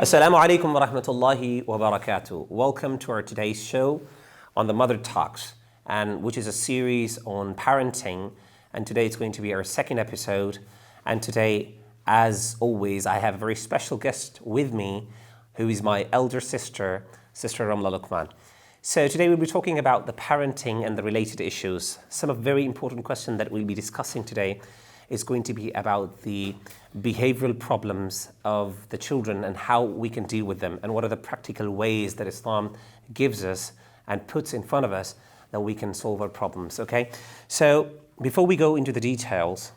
Assalamu alaikum wa rahmatullahi wa barakatuh. Welcome to our today's show on the Mother Talks, and which is a series on parenting. And today it's going to be our second episode. And today, as always, I have a very special guest with me, who is my elder sister, Sister Ramla Luqman. So today we'll be talking about the parenting and the related issues. Some of very important questions that we'll be discussing today is going to be about the behavioral problems of the children and how we can deal with them, and what are the practical ways that Islam gives us and puts in front of us that we can solve our problems, okay? So before we go into the details,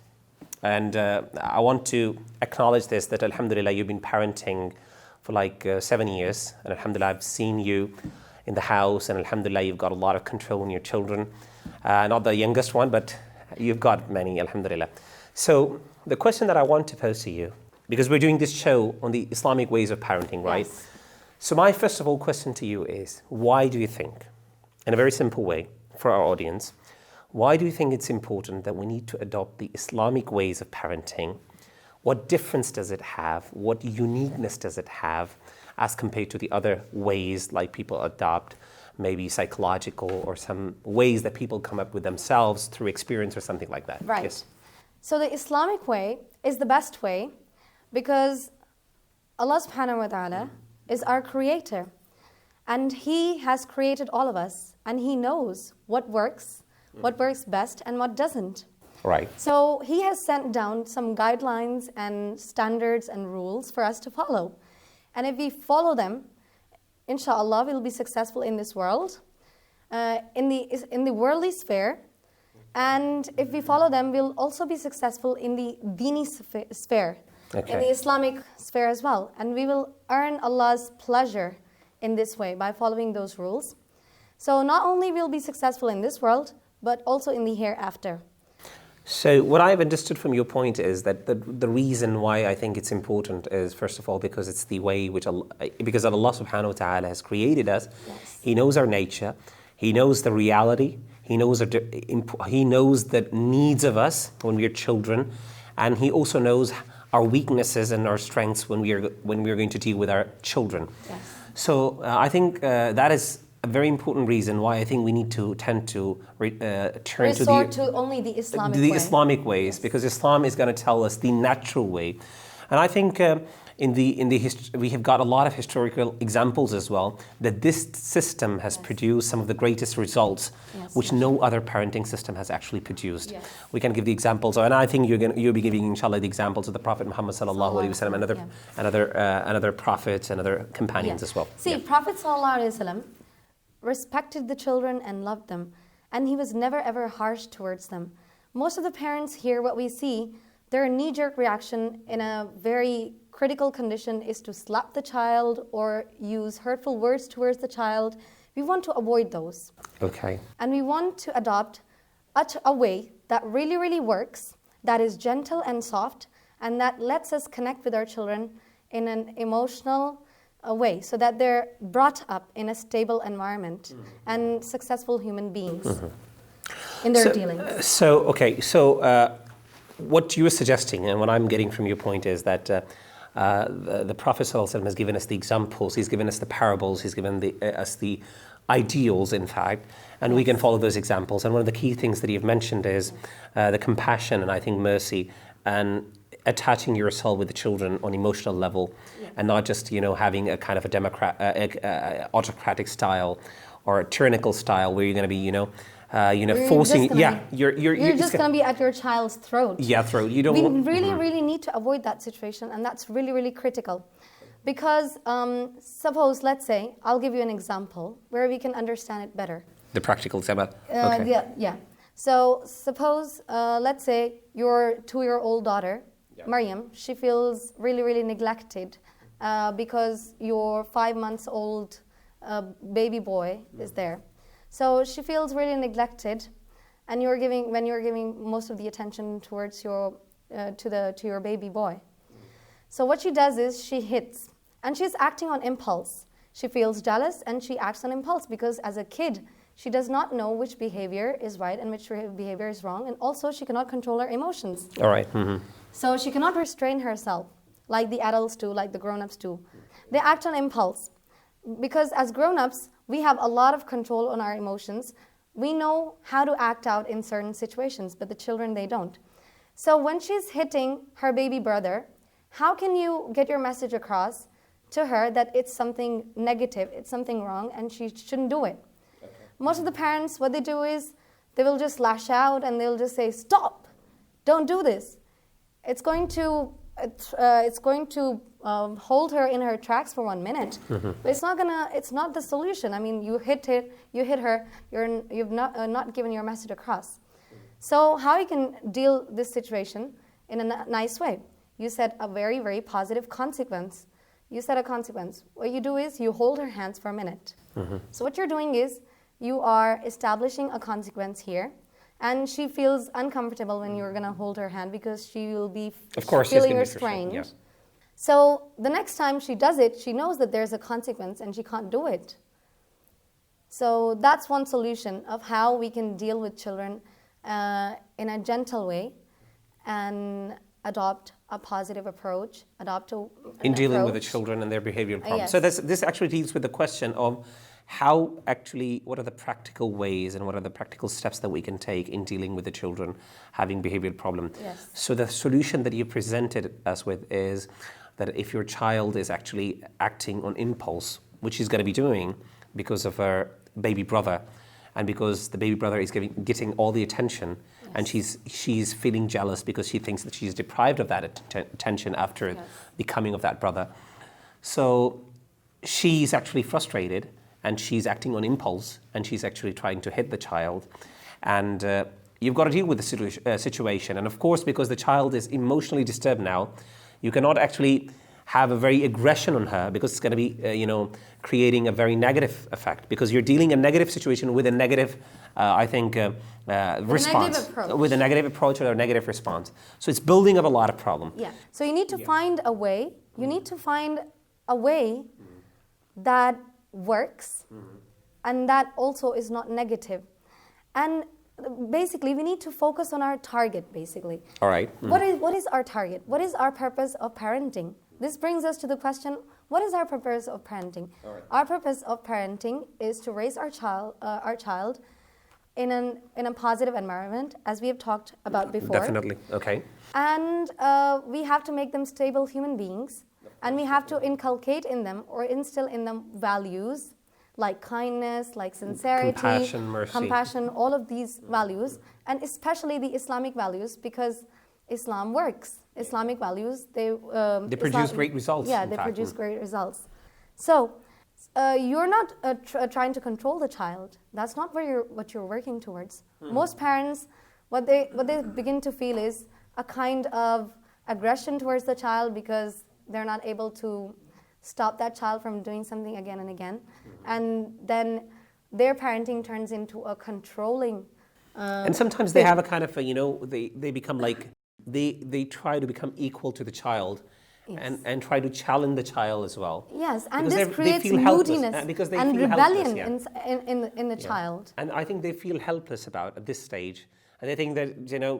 and I want to acknowledge this, that alhamdulillah, you've been parenting for like 7 years, and alhamdulillah, I've seen you in the house, and alhamdulillah, you've got a lot of control on your children. Not the youngest one, but you've got many, alhamdulillah. So the question that I want to pose to you, because we're doing this show on the Islamic ways of parenting, right? Yes. So my first of all question to you is, why do you think, in a very simple way for our audience, why do you think it's important that we need to adopt the Islamic ways of parenting? What difference does it have? What uniqueness does it have as compared to the other ways, like people adopt maybe psychological or some ways that people come up with themselves through experience or something like that? Right. Yes. So the Islamic way is the best way because Allah subhanahu wa ta'ala is our creator, and He has created all of us, and He knows what works best and what doesn't. Right. So He has sent down some guidelines and standards and rules for us to follow. And if we follow them, inshallah, we'll be successful in this world, in the worldly sphere. And if we follow them, we'll also be successful in the dini sphere, in the Islamic sphere as well. And we will earn Allah's pleasure in this way by following those rules. So not only will we be successful in this world, but also in the hereafter. So what I've understood from your point is that the reason why I think it's important is, first of all, because it's the way which because Allah subhanahu wa ta'ala has created us. Yes. He knows our nature. He knows the reality. He knows the needs of us when we are children, and He also knows our weaknesses and our strengths when we are going to deal with our children. Yes. So I think that is a very important reason why I think we need to tend to turn Resort to only the Islamic way. Islamic ways, because Islam is going to tell us the natural way. And I think we have got a lot of historical examples as well that this system has produced some of the greatest results, which no other parenting system has actually produced. Yes. We can give the examples, and I think you'll be giving, inshallah, the examples of the Prophet Muhammad sallallahu alaihi wasallam, another prophets and other companions as well. See, Prophet sallallahu alaihi wasallam respected the children and loved them, and he was never ever harsh towards them. Most of the parents here, what we see, their knee-jerk reaction in a very critical condition is to slap the child or use hurtful words towards the child. We want to avoid those. Okay. And we want to adopt a way that really, really works, that is gentle and soft, and that lets us connect with our children in an emotional way, so that they're brought up in a stable environment and successful human beings in their dealings. So what you were suggesting, and what I'm getting from your point, is that the Prophet ﷺ has given us the examples, he's given us the parables, he's given us the ideals, in fact, and we can follow those examples. And one of the key things that you've mentioned is the compassion and I think mercy, and attaching yourself with the children on emotional level, and not just having a kind of a autocratic style or a tyrannical style where you're going to be forcing. You're just going to be at your child's throat. Yeah, throat. You don't. We really need to avoid that situation, and that's really, really critical. Because suppose, let's say, I'll give you an example where we can understand it better. The practical example. Yeah. So suppose, let's say, your 2-year-old daughter, Maryam, she feels really, really neglected because your 5 months old baby boy is there. So she feels really neglected, and when you're giving most of the attention towards your to your baby boy. So what she does is she hits, and she's acting on impulse. She feels jealous and she acts on impulse because as a kid, she does not know which behavior is right and which behavior is wrong, and also she cannot control her emotions. All right. Mm-hmm. So she cannot restrain herself like the adults do, like the grown-ups do. They act on impulse. Because as grown-ups, we have a lot of control on our emotions. We know how to act out in certain situations, but the children, they don't. So when she's hitting her baby brother, how can you get your message across to her that it's something negative, it's something wrong, and she shouldn't do it? Okay. Most of the parents, what they do is they will just lash out and they'll just say, stop, don't do this. It's going to hold her in her tracks for 1 minute, but it's not the solution. I mean, you hit her, you've not given your message across. So how you can deal this situation in a nice way? You set a very, very positive consequence. You set a consequence. What you do is you hold her hands for a minute. So what you're doing is you are establishing a consequence here, and she feels uncomfortable when you're going to hold her hand because she will be feeling restrained. Yes. So the next time she does it, she knows that there's a consequence and she can't do it. So that's one solution of how we can deal with children in a gentle way and adopt a positive approach, in dealing with the children and their behavioral problems. Yes. So this actually deals with the question of what are the practical ways and what are the practical steps that we can take in dealing with the children having behavioral problems. Yes. So the solution that you presented us with is that if your child is actually acting on impulse, which she's going to be doing because of her baby brother, and because the baby brother is getting all the attention, yes, and she's feeling jealous because she thinks that she's deprived of that attention after yes, the coming of that brother. So she's actually frustrated, and she's acting on impulse, and she's actually trying to hit the child. And you've got to deal with the situation. And of course, because the child is emotionally disturbed now, you cannot actually have a very aggression on her, because it's going to be, creating a very negative effect, because you're dealing a negative situation with a negative, response. With a negative approach or a negative response. So it's building up a lot of problems. Yeah. So you need to find a way. You need to find a way that works, and that also is not negative. And basically, we need to focus on our target, basically. All right. What is our target? What is our purpose of parenting? This brings us to the question, what is our purpose of parenting? All right. Our purpose of parenting is to raise our child in a positive environment, as we have talked about before. Definitely. Okay. And we have to make them stable human beings, and we have to inculcate in them or instill in them values like kindness, like sincerity, compassion, mercy, all of these values, and especially the Islamic values, because Islam works. Islamic values, they produce great results. Yeah, they produce great results. So you're not trying to control the child. That's not what you're working towards. Most parents, what they begin to feel is a kind of aggression towards the child because they're not able to stop that child from doing something again and again. And then their parenting turns into a controlling and sometimes they have a kind of they become like they try to become equal to the child. Yes. And try to challenge the child as well. Yes, and this creates moodiness and rebellion in the child. And I think they feel helpless at this stage. And they think that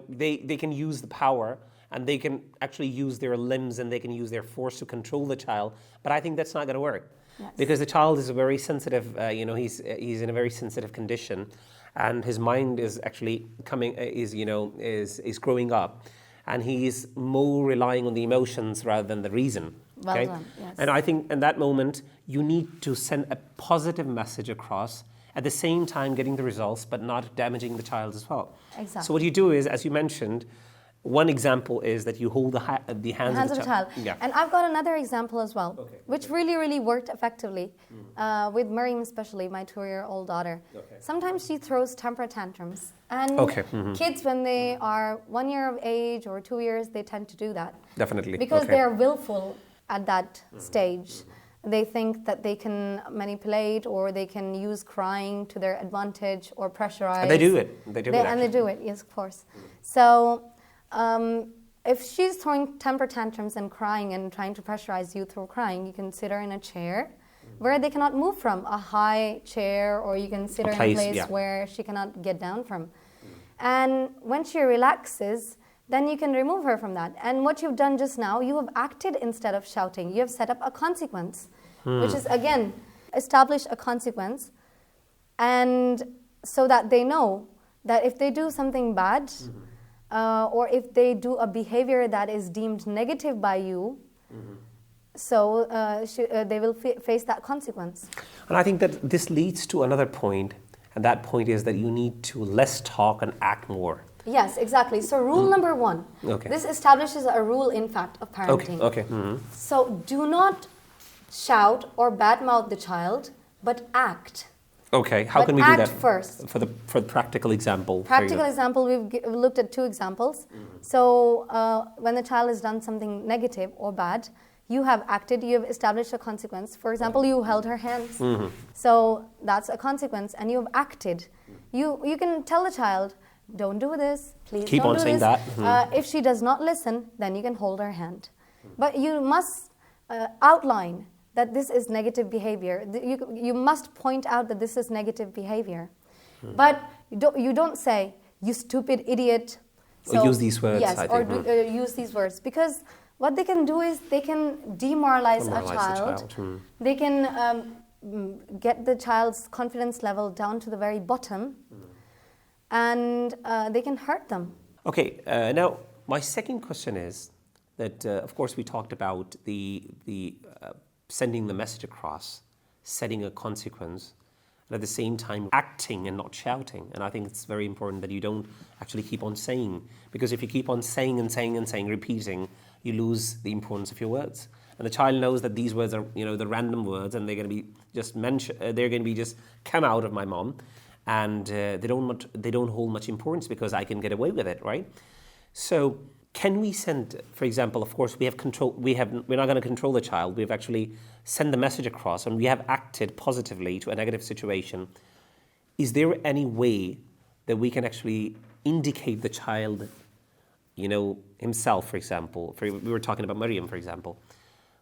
they can use the power, and they can actually use their limbs, and they can use their force to control the child. But I think that's not going to work. Yes. Because the child is a very sensitive, he's in a very sensitive condition, and his mind is actually is growing up. And he's more relying on the emotions rather than the reason. Okay? Well done, yes. And I think in that moment, you need to send a positive message across, at the same time getting the results, but not damaging the child as well. Exactly. So what you do is, as you mentioned, one example is that you hold the hands of the child. Yeah. And I've got another example as well, which really, really worked effectively with Mariam, especially my 2-year-old daughter. Okay. Sometimes she throws temper tantrums. And kids, when they are 1 year of age or 2 years, they tend to do that. Definitely. Because they're willful at that stage. They think that they can manipulate, or they can use crying to their advantage, or pressurize. And they do it. And they do it, yes, of course. So if she's throwing temper tantrums and crying and trying to pressurize you through crying, you can sit her in a chair where they cannot move from, a high chair, or you can sit her in a place where she cannot get down from. And when she relaxes, then you can remove her from that. And what you've done just now, you have acted instead of shouting. You have set up a consequence, which is, again, establish a consequence, and so that they know that if they do something bad, or if they do a behavior that is deemed negative by you, so they will face that consequence. And I think that this leads to another point, and that point is that you need to less talk and act more. Yes, exactly. So rule number one, this establishes a rule, in fact, of parenting. So do not shout or badmouth the child, but act. Okay, how can we do that? Act first. For the practical example. Practical example, we've looked at two examples. So when the child has done something negative or bad, you have acted, you have established a consequence. For example, you held her hands. So that's a consequence, and you have acted. You can tell the child, don't do this, please keep don't on do saying this. that. If she does not listen, then you can hold her hand. But you must outline that this is negative behavior. You must point out that this is negative behavior. But you don't say, you stupid idiot. Or use these words. Yes, I think. or use these words. Because what they can do is they can demoralize a child. They can get the child's confidence level down to the very bottom, and they can hurt them. Okay, now my second question is that, of course, we talked about the sending the message across, setting a consequence, and at the same time acting and not shouting. And I think it's very important that you don't actually keep on saying, because if you keep on saying and saying and saying, repeating, you lose the importance of your words. And the child knows that these words are, the random words, and they're going to be just they're going to be just come out of my mom, and they don't hold much importance because I can get away with it, right? So can we send, for example, of course, we have control. We're not going to control the child. We've actually sent the message across, and we have acted positively to a negative situation. Is there any way that we can actually indicate the child, himself, for example? We were talking about Maryam, for example.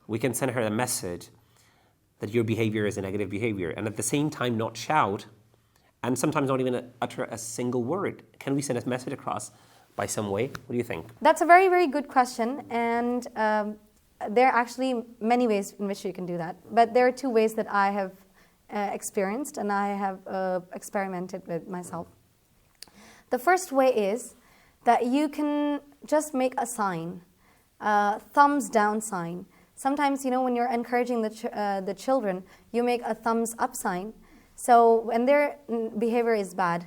We can send her a message that your behavior is a negative behavior, and at the same time not shout, and sometimes not even utter a single word. Can we send a message across by some way? What do you think? That's a very, very good question, and there are actually many ways in which you can do that. But there are two ways that I have experienced and I have experimented with myself. The first way is that you can just make a sign, thumbs down sign. Sometimes, when you're encouraging the children, you make a thumbs up sign. So when their behavior is bad,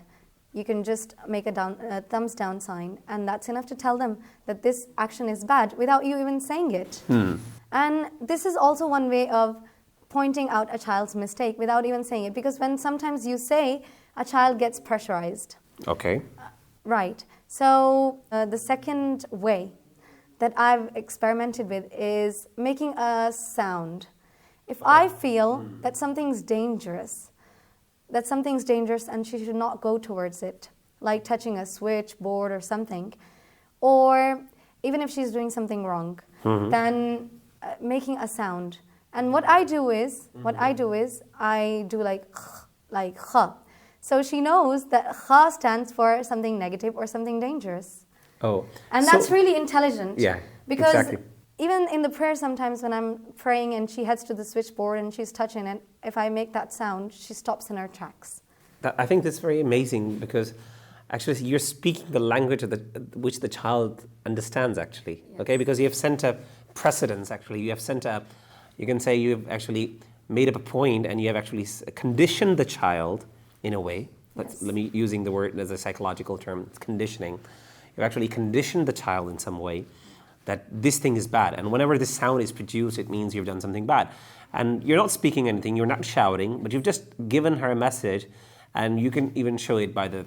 you can just make a thumbs down sign, and that's enough to tell them that this action is bad without you even saying it. And this is also one way of pointing out a child's mistake without even saying it, because when sometimes you say, a child gets pressurized. Okay. Right. So the second way that I've experimented with is making a sound. If I feel that something's dangerous and she should not go towards it, like touching a switchboard or something, or even if she's doing something wrong, then making a sound. And what I do is I do like kha. So she knows that kha stands for something negative or something dangerous. Oh. And that's really intelligent. Yeah, because exactly. Even in the prayer sometimes when I'm praying and she heads to the switchboard and she's touching it, if I make that sound, she stops in her tracks. I think that's very amazing, because actually you're speaking the language which the child understands, actually. Yes. Okay, because you have sent a precedence, actually. You can say you've actually made up a point and you have actually conditioned the child in a way. Yes. Let me using the word as a psychological term, it's conditioning. You've actually conditioned the child in some way that this thing is bad. And whenever this sound is produced, it means you've done something bad. And you're not speaking anything, you're not shouting, but you've just given her a message, and you can even show it by the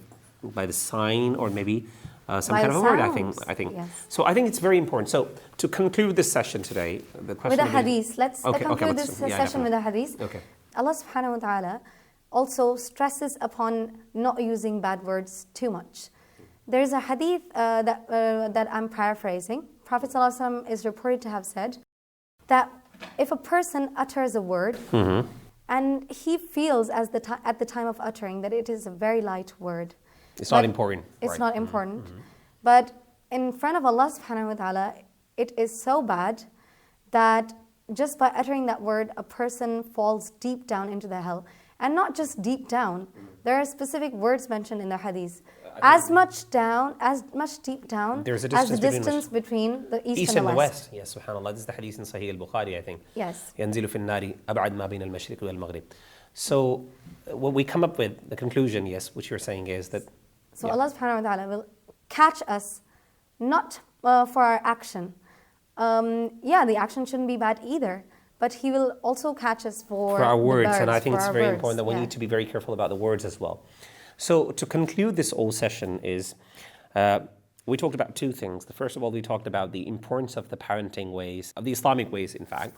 sign or maybe some kind of a word, I think. Yes. So I think it's very important. So to conclude this session today, the question with a hadith. Let's conclude this session definitely. with a hadith. Okay. Allah subhanahu wa ta'ala also stresses upon not using bad words too much. There's a hadith that I'm paraphrasing. Prophet ﷺ is reported to have said that if a person utters a word and he feels at the time of uttering that it is a very light word, it's not important. It's right. not important. But in front of Allah subhanahu wa ta'ala, it is so bad that just by uttering that word, a person falls deep down into the hell. And not just deep down. There are specific words mentioned in the hadith. As much deep down There's a as the distance distance between the east, and and the the west. Yes, subhanAllah. This is the hadith in Sahih al-Bukhari, I think. Yes. ينزل في النار أبعد ما بين المشرق والمغرب. So what we come up with, the conclusion, yes, which you're saying is that... So Allah subhanahu wa ta'ala will catch us not for our action. The action shouldn't be bad either. But He will also catch us for our words, birds, and I think it's very words. important that we need to be very careful about the words as well. So to conclude this whole session is, we talked about two things. First of all, we talked about the importance of the parenting ways, of the Islamic ways, in fact.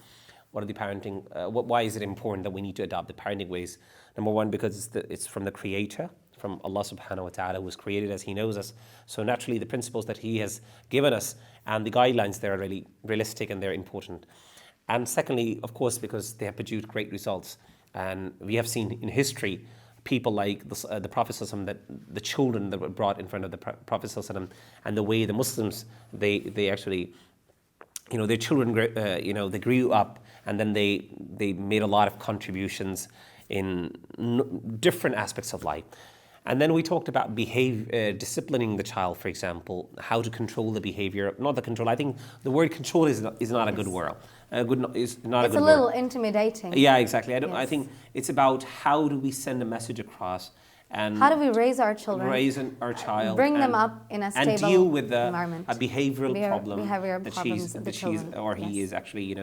What are the parenting? Why is it important that we need to adopt the parenting ways? Number one, because it's from the Creator, from Allah subhanahu wa ta'ala, who was created as He knows us. So naturally, the principles that He has given us and the guidelines, they're really realistic and they're important. And secondly, of course, because they have produced great results. And we have seen in history people like the Prophet ﷺ, that the children that were brought in front of the Prophet ﷺ, and the way the Muslims, they actually, their children, they grew up, and then they made a lot of contributions in different aspects of life. And then we talked about disciplining the child, for example, how to control the behavior. Not the control. I think the word control is not a good word. It's a little intimidating. Yeah, exactly. I think it's about how do we send a message across, and how do we raise our children, raise our child, bring them up in a stable and deal with environment, a behavioral problem that he is actually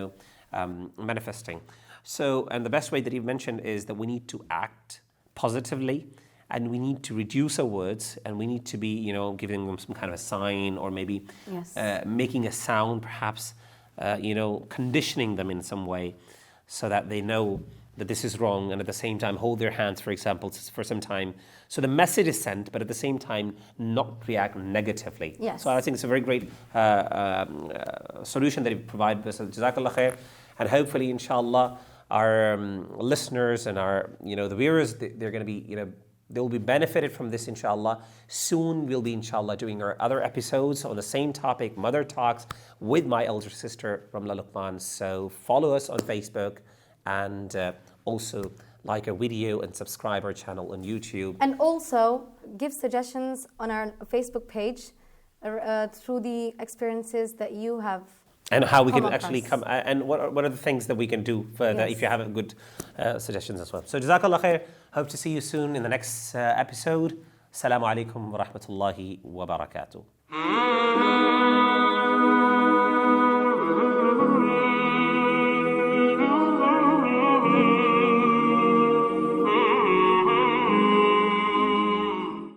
manifesting. So, and the best way that you've mentioned is that we need to act positively. And we need to reduce our words, and we need to be, giving them some kind of a sign, or maybe making a sound, perhaps, conditioning them in some way, so that they know that this is wrong, and at the same time hold their hands, for example, for some time. So the message is sent, but at the same time not react negatively. Yes. So I think it's a very great solution that you provide. Jazakallah khair. And hopefully, inshallah, our listeners and our, the viewers, they're going to be, they will be benefited from this, inshallah. Soon we'll be, inshallah, doing our other episodes on the same topic, Mother Talks, with my elder sister, Ramla Luqman. So follow us on Facebook, and also like our video and subscribe our channel on YouTube. And also give suggestions on our Facebook page through the experiences that you have. And how we can actually come, and what are the things that we can do further, if you have good suggestions as well. So Jazakallah khair. Hope to see you soon in the next episode. Assalamu alaikum wa rahmatullahi wa barakatuh.